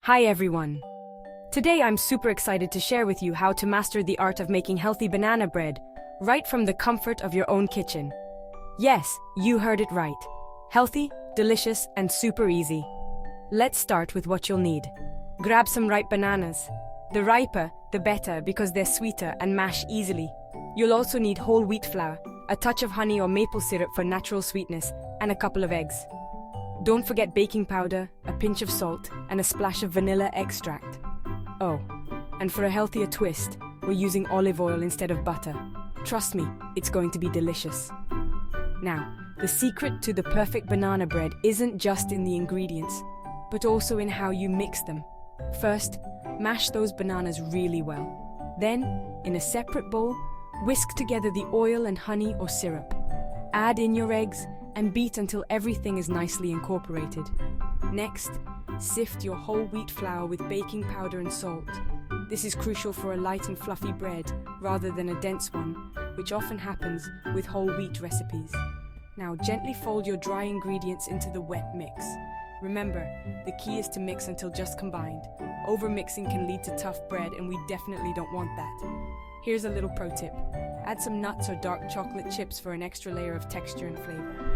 Hi everyone! Today I'm super excited to share with you how to master the art of making healthy banana bread right from the comfort of your own kitchen. Yes, you heard it right. Healthy, delicious, and super easy. Let's start with what you'll need. Grab some ripe bananas. The riper, the better because they're sweeter and mash easily. You'll also need whole wheat flour, a touch of honey or maple syrup for natural sweetness, and a couple of eggs. Don't forget baking powder, a pinch of salt, and a splash of vanilla extract. Oh, and for a healthier twist, we're using olive oil instead of butter. Trust me, it's going to be delicious. Now, the secret to the perfect banana bread isn't just in the ingredients, but also in how you mix them. First, mash those bananas really well. Then, in a separate bowl, whisk together the oil and honey or syrup. Add in your eggs and beat until everything is nicely incorporated. Next, sift your whole wheat flour with baking powder and salt. This is crucial for a light and fluffy bread rather than a dense one, which often happens with whole wheat recipes. Now gently fold your dry ingredients into the wet mix. Remember, the key is to mix until just combined. Over-mixing can lead to tough bread and we definitely don't want that. Here's a little pro tip. Add some nuts or dark chocolate chips for an extra layer of texture and flavor.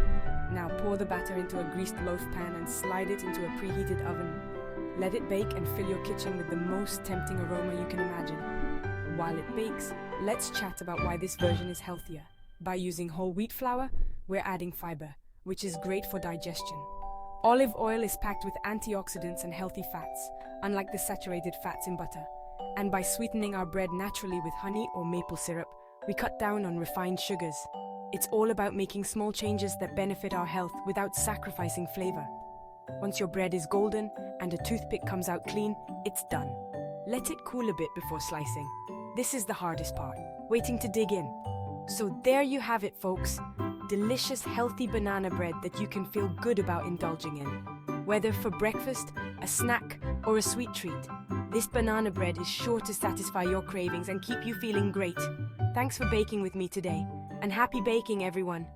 Now pour the batter into a greased loaf pan and slide it into a preheated oven. Let it bake and fill your kitchen with the most tempting aroma you can imagine. While it bakes, let's chat about why this version is healthier. By using whole wheat flour, we're adding fiber, which is great for digestion. Olive oil is packed with antioxidants and healthy fats, unlike the saturated fats in butter. And by sweetening our bread naturally with honey or maple syrup, we cut down on refined sugars. It's all about making small changes that benefit our health without sacrificing flavor. Once your bread is golden and a toothpick comes out clean, it's done. Let it cool a bit before slicing. This is the hardest part, waiting to dig in. So there you have it, folks. Delicious, healthy banana bread that you can feel good about indulging in. Whether for breakfast, a snack, or a sweet treat, this banana bread is sure to satisfy your cravings and keep you feeling great. Thanks for baking with me today, and happy baking, everyone!